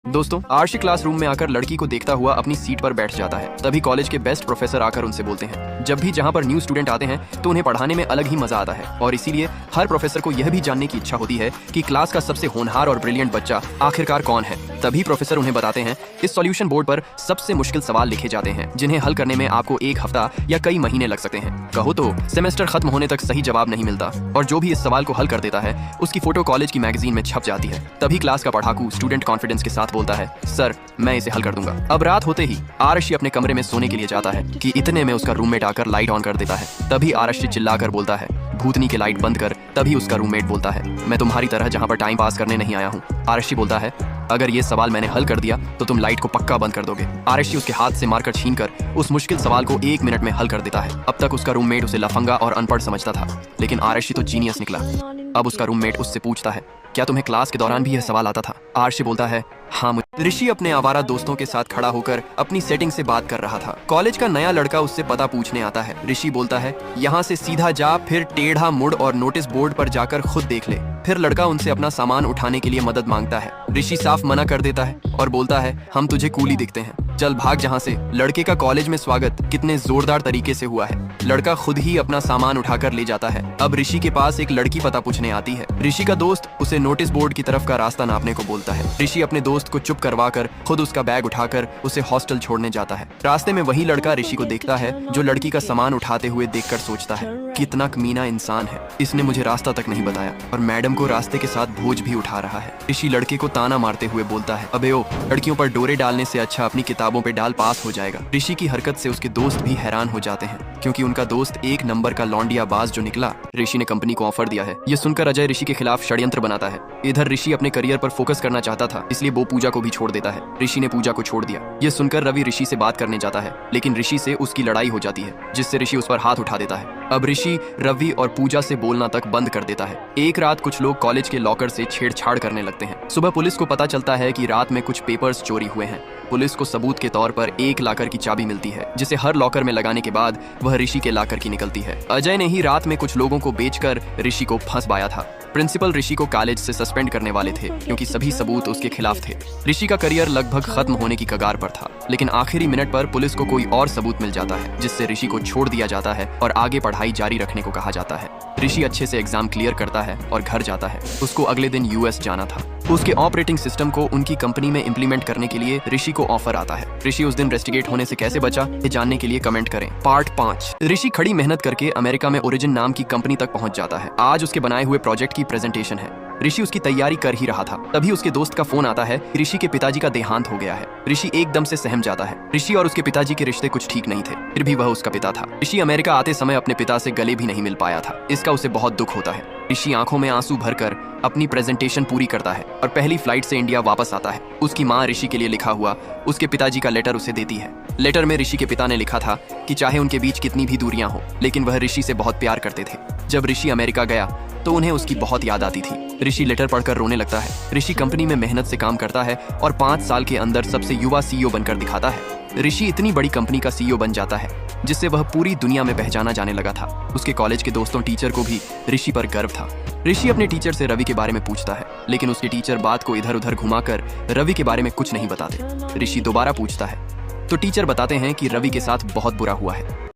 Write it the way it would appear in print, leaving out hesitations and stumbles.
दोस्तों, आर्शी क्लासरूम में आकर लड़की को देखता हुआ अपनी सीट पर बैठ जाता है। तभी कॉलेज के बेस्ट प्रोफेसर आकर उनसे बोलते हैं, जब भी जहाँ पर न्यू स्टूडेंट आते हैं तो उन्हें पढ़ाने में अलग ही मजा आता है और इसीलिए हर प्रोफेसर को यह भी जानने की इच्छा होती है कि क्लास का सबसे होनहार और ब्रिलियंट बच्चा आखिरकार कौन है। तभी प्रोफेसर उन्हें बताते हैं, इस सॉल्यूशन बोर्ड पर सबसे मुश्किल सवाल लिखे जाते हैं जिन्हें हल करने में आपको एक हफ्ता या कई महीने लग सकते हैं। कहो तो सेमेस्टर खत्म होने तक सही जवाब नहीं मिलता और जो भी इस सवाल को हल कर देता है उसकी फोटो कॉलेज की मैगजीन में छप जाती है। तभी क्लास का पढ़ाकू स्टूडेंट कॉन्फिडेंस के साथ बोलता है, सर मैं इसे हल कर दूंगा। अब रात होते ही आरशी अपने कमरे में सोने के लिए जाता है कि इतने में उसका रूममेट आकर लाइट ऑन कर देता है। तभी आरशी चिल्लाकर बोलता है, भूतनी की लाइट बंद कर। तभी उसका रूममेट बोलता है, मैं तुम्हारी तरह जहाँ पर टाइम पास करने नहीं आया हूँ। आरशी बोलता है, अगर ये सवाल मैंने हल कर दिया तो तुम लाइट को पक्का बंद कर दोगे। आरशी उसके हाथ से मारकर छीनकर उस मुश्किल सवाल को 1 मिनट में हल कर देता है। अब तक उसका रूममेट उसे लफंगा और अनपढ़ समझता था, लेकिन आरशी तो जीनियस निकला। अब उसका रूममेट उससे पूछता है, क्या तुम्हें क्लास के दौरान भी यह सवाल आता था? आरशी बोलता है, हाँ मुझे। ऋषि अपने आवारा दोस्तों के साथ खड़ा होकर अपनी सेटिंग से बात कर रहा था। कॉलेज का नया लड़का उससे पता पूछने आता है। ऋषि बोलता है, यहाँ से सीधा जा, फिर टेढ़ा मुड़ और नोटिस बोर्ड पर जाकर खुद देख ले। फिर लड़का उनसे अपना सामान उठाने के लिए मदद मांगता है। ऋषि साफ मना कर देता है और बोलता है, हम तुझे कूली दिखते हैं, चल भाग जहाँ से। लड़के का कॉलेज में स्वागत कितने जोरदार तरीके से हुआ है। लड़का खुद ही अपना सामान उठाकर ले जाता है। अब ऋषि के पास एक लड़की पता पूछने आती है। ऋषि का दोस्त उसे नोटिस बोर्ड की तरफ का रास्ता नापने को बोलता है। ऋषि अपने दोस्त को चुप करवाकर खुद उसका बैग उठाकर उसे हॉस्टल छोड़ने जाता है। रास्ते में वही लड़का ऋषि को देखता है जो लड़की का सामान उठाते हुए देखकर सोचता है, कितना कमीना इंसान है, इसने मुझे रास्ता तक नहीं बताया और मैडम को रास्ते के साथ बोझ भी उठा रहा है। ऋषि लड़के को ताना मारते हुए बोलता है, अबे ओ, लड़कियों पर डोरे डालने से अच्छा अपनी किताबों पे डाल, पास हो जाएगा। ऋषि की हरकत से उसके दोस्त भी हैरान हो जाते हैं क्योंकि उनका दोस्त एक नंबर का लौंडिया बाज जो निकला। ऋषि ने कंपनी को ऑफर दिया है। ये सुनकर अजय ऋषि के खिलाफ षड्यंत्र बनाता है। इधर ऋषि अपने करियर पर फोकस करना चाहता था, इसलिए वो पूजा को भी छोड़ देता है। ऋषि ने पूजा को छोड़ दिया। ये सुनकर रवि ऋषि से बात करने जाता है, लेकिन ऋषि से उसकी लड़ाई हो जाती है जिससे ऋषि उस पर हाथ उठा देता है। अब ऋषि रवि और पूजा से बोलना तक बंद कर देता है। एक रात कुछ लोग कॉलेज के लॉकर से छेड़छाड़ करने लगते हैं। सुबह पुलिस को पता चलता है कि रात में कुछ पेपर्स चोरी हुए हैं। पुलिस को सबूत के तौर पर एक लॉकर की चाबी मिलती है जिसे हर लॉकर में लगाने के बाद वह ऋषि के लॉकर की निकलती है। अजय ने ही रात में कुछ लोगों को बेचकर ऋषि को फंसवाया था। प्रिंसिपल ऋषि को कॉलेज से सस्पेंड करने वाले थे क्योंकि सभी सबूत उसके खिलाफ थे। ऋषि का करियर लगभग खत्म होने की कगार पर था, लेकिन आखिरी मिनट पर पुलिस को कोई और सबूत मिल जाता है जिससे ऋषि को छोड़ दिया जाता है और आगे पढ़ाई जारी रखने को कहा जाता है। ऋषि अच्छे से एग्जाम क्लियर करता है और घर जाता है। उसको अगले दिन यूएस जाना था। उसके ऑपरेटिंग सिस्टम को उनकी कंपनी में इंप्लीमेंट करने के लिए ऋषि को ऑफर आता है। ऋषि उस दिन रेस्टिगेट होने से कैसे बचा, ये जानने के लिए कमेंट करें। पार्ट 5। ऋषि खड़ी मेहनत करके अमेरिका में ओरिजिन नाम की कंपनी तक पहुंच जाता है। आज उसके बनाए हुए प्रोजेक्ट की प्रेजेंटेशन है। ऋषि उसकी तैयारी कर ही रहा था, तभी उसके दोस्त का फोन आता है कि ऋषि के पिताजी का देहांत हो गया है। ऋषि एकदम से सहम जाता है। ऋषि और उसके पिताजी के रिश्ते कुछ ठीक नहीं थे, फिर भी वह उसका पिता था। ऋषि अमेरिका आते समय अपने पिता से गले भी नहीं मिल पाया था, इसका उसे बहुत दुख होता है। ऋषि आंखों में आंसू भरकर अपनी प्रेजेंटेशन पूरी करता है और पहली फ्लाइट से इंडिया वापस आता है। उसकी माँ ऋषि के लिए लिखा हुआ उसके पिताजी का लेटर उसे देती है। लेटर में ऋषि के पिता ने लिखा था कि चाहे उनके बीच कितनी भी दूरियां हो, लेकिन वह ऋषि से बहुत प्यार करते थे। जब ऋषि अमेरिका गया तो उन्हें उसकी बहुत याद आती थी। ऋषि लेटर पढ़कर रोने लगता है। ऋषि कंपनी में मेहनत से काम करता है और 5 साल के अंदर सबसे युवा सीईओ बनकर दिखाता है। ऋषि इतनी बड़ी कंपनी का सीईओ बन जाता है जिससे वह पूरी दुनिया में पहचाना जाने लगा था। उसके कॉलेज के दोस्तों टीचर को भी ऋषि पर गर्व था। ऋषि अपने टीचर से रवि के बारे में पूछता है, लेकिन उसके टीचर बात को इधर उधर घुमाकर रवि के बारे में कुछ नहीं बताते। ऋषि दोबारा पूछता है तो टीचर बताते हैं कि रवि के साथ बहुत बुरा हुआ है।